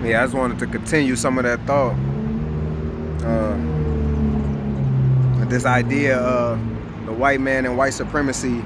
Yeah, I just wanted to continue some of that thought. This idea of the white man and white supremacy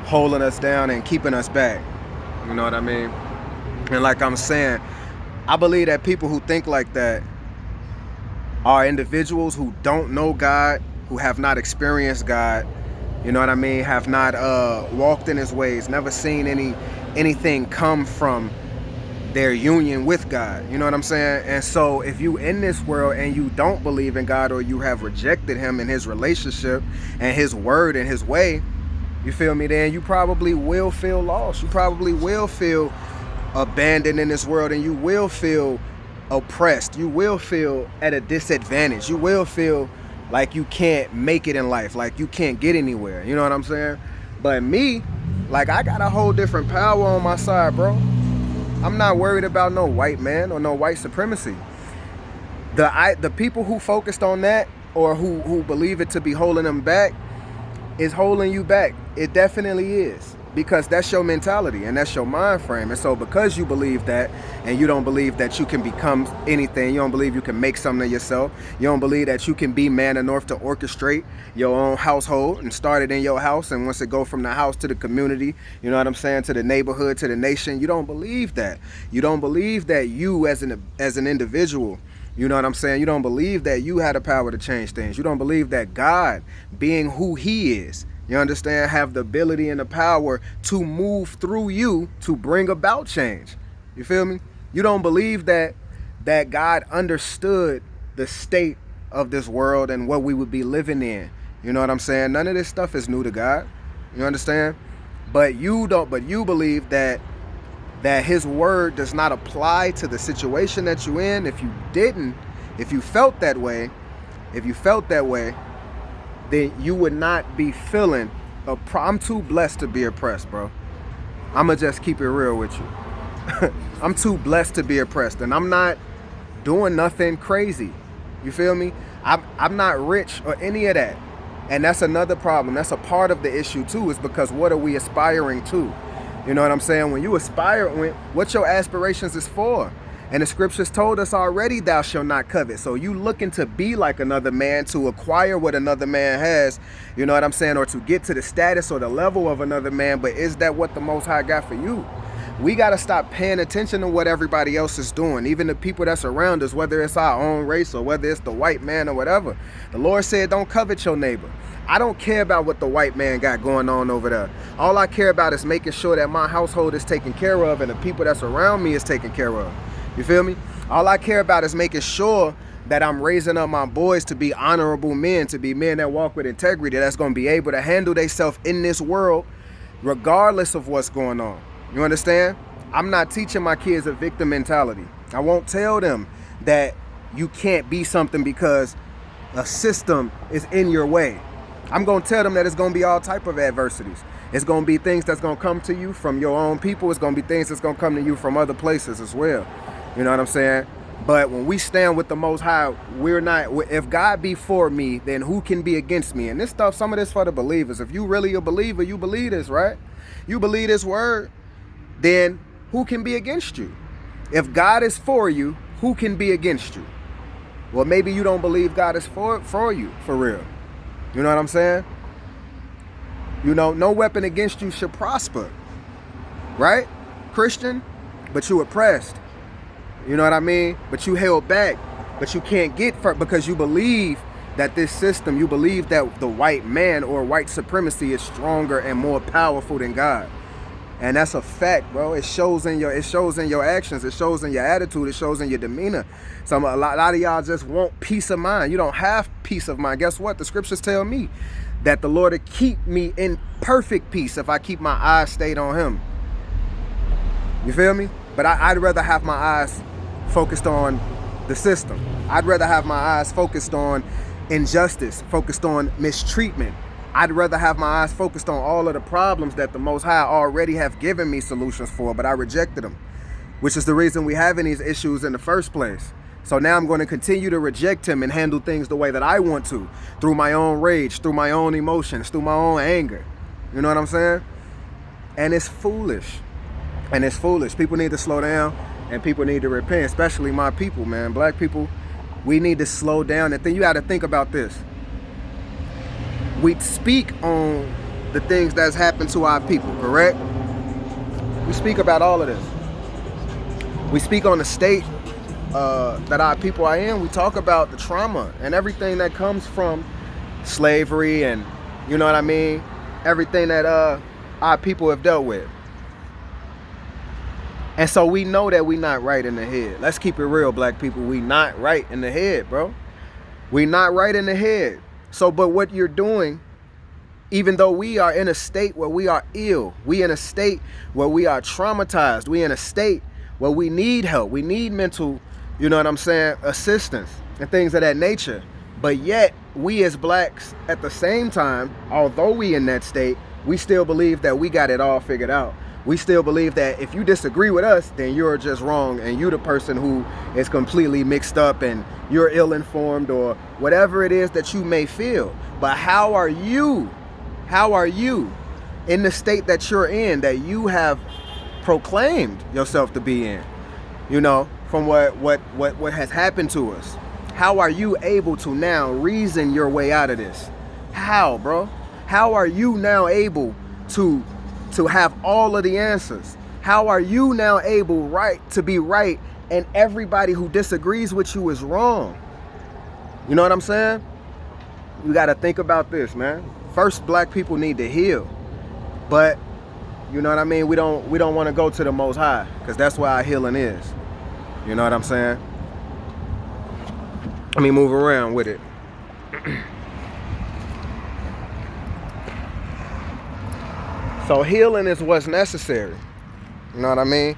holding us down and keeping us back. You know what I mean? And like I'm saying, I believe that people who think like that are individuals who don't know God, who have not experienced God, you know what I mean, have not walked in his ways, never seen anything come from their union with God. You know what I'm saying? And so if you in this world and you don't believe in God, or you have rejected him and his relationship and his word and his way, you feel me, then you probably will feel lost. You probably will feel abandoned in this world, and you will feel oppressed. You will feel at a disadvantage. You will feel like you can't make it in life, like you can't get anywhere. You know what I'm saying? But me, like, I got a whole different power on my side, bro. I'm not worried about no white man or no white supremacy. The people who focused on that, or who believe it to be holding them back, is holding you back. It definitely is, because that's your mentality and that's your mind frame. And so because you believe that, and you don't believe that you can become anything, you don't believe you can make something of yourself, you don't believe that you can be man enough to orchestrate your own household and start it in your house, and once it go from the house to the community, you know what I'm saying, to the neighborhood, to the nation, you don't believe that. You don't believe that you as an individual, you know what I'm saying, you don't believe that you had the power to change things. You don't believe that God, being who he is, you understand, have the ability and the power to move through you to bring about change. You feel me? You don't believe that God understood the state of this world and what we would be living in. You know what I'm saying? None of this stuff is new to God. You understand? But you don't. But you believe that his word does not apply to the situation that you're in. If you didn't, if you felt that way, then you would not be feeling I'm too blessed to be oppressed, bro. I'ma just keep it real with you. I'm too blessed to be oppressed, and I'm not doing nothing crazy. You feel me? I'm not rich or any of that. And that's another problem. That's a part of the issue too, is because what are we aspiring to? You know what I'm saying? When you aspire, what your aspirations is for. And the scriptures told us already, thou shalt not covet. So you looking to be like another man, to acquire what another man has, you know what I'm saying, or to get to the status or the level of another man. But is that what the Most High got for you? We got to stop paying attention to what everybody else is doing, even the people that's around us, whether it's our own race or whether it's the white man or whatever. The Lord said, don't covet your neighbor. I don't care about what the white man got going on over there. All I care about is making sure that my household is taken care of and the people that's around me is taken care of. You feel me? All I care about is making sure that I'm raising up my boys to be honorable men, to be men that walk with integrity, that's going to be able to handle themselves in this world regardless of what's going on. You understand? I'm not teaching my kids a victim mentality. I won't tell them that you can't be something because a system is in your way. I'm going to tell them that it's going to be all type of adversities. It's going to be things that's going to come to you from your own people. It's going to be things that's going to come to you from other places as well. You know what I'm saying? But when we stand with the Most High, we're not, if God be for me, then who can be against me? And this stuff, some of this for the believers. If you really a believer, you believe this, right? You believe this word, then who can be against you? If God is for you, who can be against you? Well, maybe you don't believe God is for you, for real. You know what I'm saying? You know, no weapon against you should prosper, right? Christian, but you oppressed. You know what I mean? But you held back, but you can't get for, because you believe that this system, you believe that the white man or white supremacy is stronger and more powerful than God. And that's a fact, bro. It shows in your actions, it shows in your attitude, it shows in your demeanor. A lot of y'all just want peace of mind. You don't have peace of mind. Guess what? The scriptures tell me that the Lord will keep me in perfect peace if I keep my eyes stayed on him. You feel me? But I'd rather have my eyes focused on the system. I'd rather have my eyes focused on injustice, focused on mistreatment. I'd rather have my eyes focused on all of the problems that the Most High already have given me solutions for, but I rejected them, which is the reason we having these issues in the first place. So now I'm going to continue to reject him and handle things the way that I want to, through my own rage, through my own emotions, through my own anger. You know what I'm saying? And it's foolish. And it's foolish. People need to slow down and people need to repent, especially my people, man. Black people, we need to slow down. And then you got to think about this. We speak on the things that's happened to our people, correct? We speak about all of this. We speak on the state that our people are in. We talk about the trauma and everything that comes from slavery and, you know what I mean, everything that our people have dealt with. And so we know that we not right in the head. Let's keep it real, black people. We not right in the head, bro. We not right in the head. So, but what you're doing, even though we are in a state where we are ill, we in a state where we are traumatized, we in a state where we need help, we need mental, you know what I'm saying, assistance and things of that nature. But yet, we as blacks, at the same time, although we in that state, we still believe that we got it all figured out. We still believe that if you disagree with us, then you're just wrong and you're the person who is completely mixed up and you're ill-informed or whatever it is that you may feel. But how are you in the state that you're in, that you have proclaimed yourself to be in, you know, from what has happened to us? How are you able to now reason your way out of this? How, bro? How are you now able to have all of the answers? How are you now able to be right and everybody who disagrees with you is wrong? You know what I'm saying? You got to think about this, man. First, black people need to heal. But, you know what I mean? We don't want to go to the Most High, because that's where our healing is. You know what I'm saying? Let me move around with it. So healing is what's necessary. You know what I mean?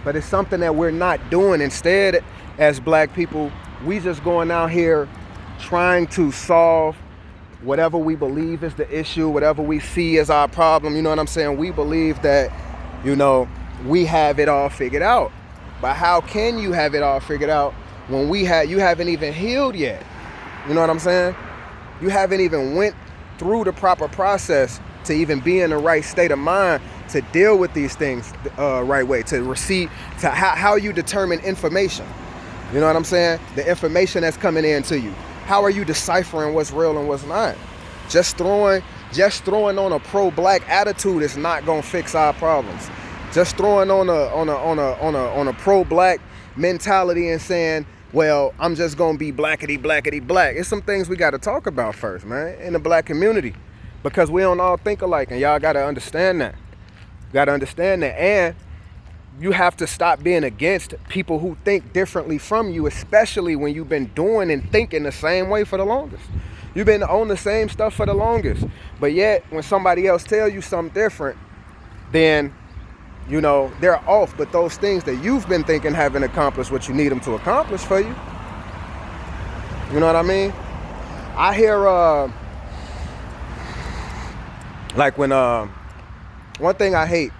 But it's something that we're not doing. Instead, as black people, we just going out here trying to solve whatever we believe is the issue, whatever we see as our problem. You know what I'm saying? We believe that, you know, we have it all figured out. But how can you have it all figured out when you haven't even healed yet? You know what I'm saying? You haven't even went through the proper process to even be in the right state of mind to deal with these things right way, to receive, to how you determine information. You know what I'm saying? The information that's coming in to you. How are you deciphering what's real and what's not? Just throwing on a pro-black attitude is not gonna fix our problems. Just throwing on a pro-black mentality and saying, well, I'm just gonna be blackety black. It's some things we gotta talk about first, man, in the black community, because we don't all think alike, and y'all gotta understand that. And you have to stop being against people who think differently from you, especially when you've been doing and thinking the same way for the longest. You've been on the same stuff for the longest, but yet when somebody else tells you something different, then, you know, they're off. But those things that you've been thinking haven't accomplished what you need them to accomplish for you. You know what I mean? I hear, like when, one thing I hate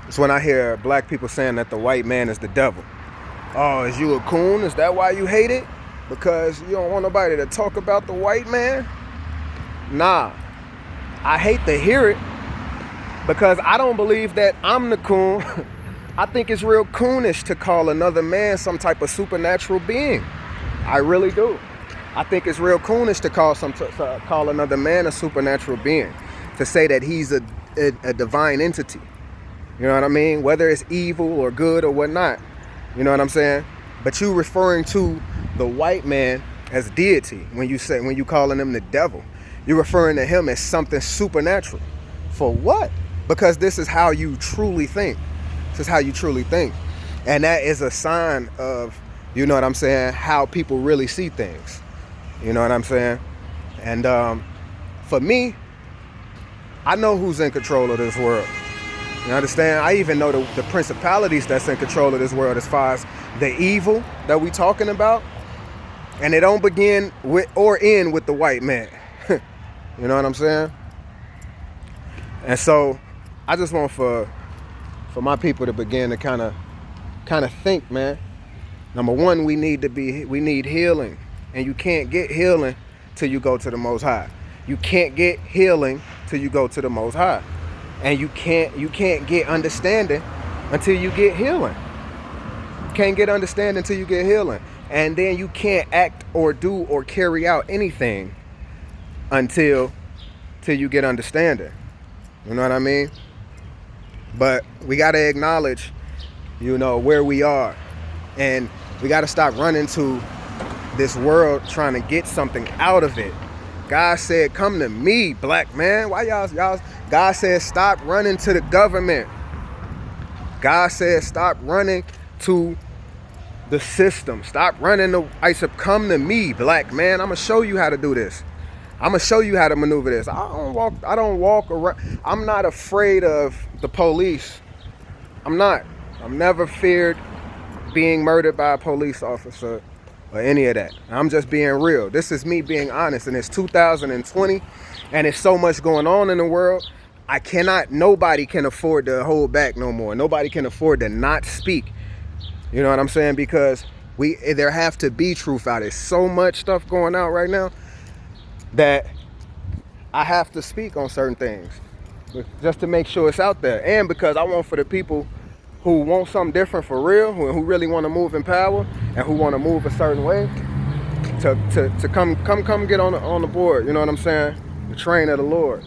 is when I hear black people saying that the white man is the devil. Oh, is you a coon? Is that why you hate it? Because you don't want nobody to talk about the white man? Nah, I hate to hear it, because I don't believe that I'm the coon. I think it's real coonish to call another man some type of supernatural being. I really do. I think it's real coonish to call another man a supernatural being, to say that he's a divine entity. You know what I mean? Whether it's evil or good or whatnot. You know what I'm saying? But you referring to the white man as deity when you calling him the devil. You're referring to him as something supernatural. For what? Because this is how you truly think. This is how you truly think. And that is a sign of, you know what I'm saying, how people really see things. You know what I'm saying? And for me, I know who's in control of this world. You understand? I even know the principalities that's in control of this world as far as the evil that we talking about. And it don't begin with or end with the white man. You know what I'm saying? And so I just want for my people to begin to kind of think, man. Number one, we need healing. And you can't get healing till you go to the Most High. You can't get healing till you go to the Most High. And you can't get understanding until you get healing. You can't get understanding until you get healing. And then you can't act or do or carry out anything until you get understanding. You know what I mean? But we got to acknowledge, where we are. And we got to stop running to this world trying to get something out of it. God said, come to me, black man. Why y'all? God said, stop running to the government. God said, stop running to the system. Stop running to, I said, come to me, black man. I'm going to show you how to do this. I'm going to show you how to maneuver this. I don't walk around. I'm not afraid of the police. I'm not. I'm never feared being murdered by a police officer or any of that. I'm just being real. This is me being honest. And it's 2020 and it's so much going on in the world. Nobody can afford to hold back no more. Nobody can afford to not speak. You know what I'm saying? Because there have to be truth out. There's so much stuff going out right now that I have to speak on certain things just to make sure it's out there. And because I want for the people who want something different for real, who really want to move in power and who want to move a certain way, to come get on the board. You know what I'm saying? The train of the Lord.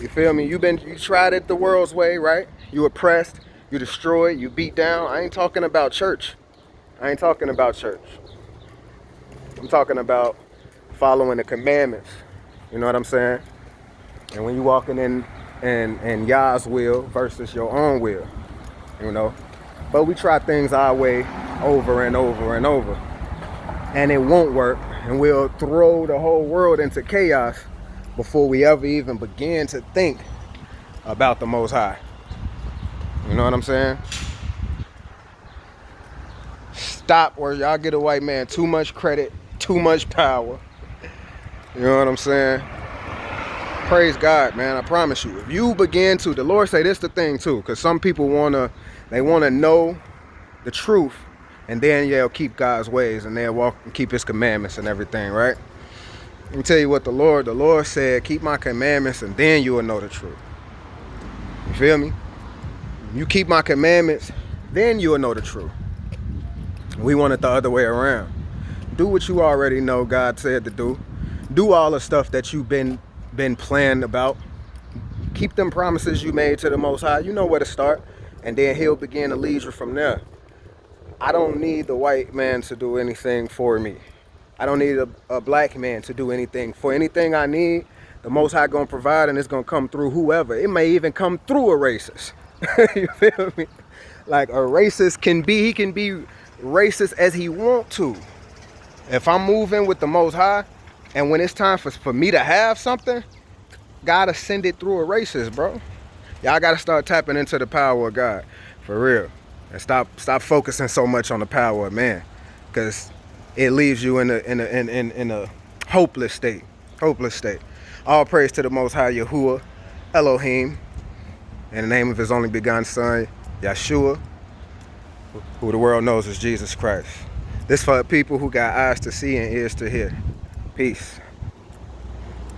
You feel me? You tried it the world's way, right? You oppressed, you destroyed, you beat down. I ain't talking about church. I'm talking about following the commandments. You know what I'm saying? And when you walking in Yah's will versus your own will, But we try things our way over and over and over. And it won't work. And we'll throw the whole world into chaos before we ever even begin to think about the Most High. You know what I'm saying? Stop where y'all get a white man too much credit, too much power. You know what I'm saying? Praise God, man. I promise you. If you begin to, the Lord say this the thing too, because some people want to know the truth, and then they'll keep God's ways and they'll walk and keep his commandments and everything, right? Let me tell you what the Lord said, keep my commandments and then you will know the truth. You feel me? You keep my commandments, then you will know the truth. We want it the other way around. Do what you already know God said to do. Do all the stuff that you've been planned about. Keep them promises you made to the Most High. You know where to start. And then he'll begin to lead you from there. I don't need the white man to do anything for me. I don't need a black man to do anything. For anything I need, the Most High gonna provide, and it's gonna come through whoever. It may even come through a racist. You feel me? Like a racist he can be racist as he want to. If I'm moving with the Most High, and when it's time for me to have something, gotta send it through a racist, bro. Y'all gotta start tapping into the power of God, for real. And stop focusing so much on the power of man, because it leaves you in a hopeless state. Hopeless state. All praise to the Most High Yahuwah, Elohim, in the name of his only begotten Son, Yeshua, who the world knows as Jesus Christ. This for people who got eyes to see and ears to hear. Peace.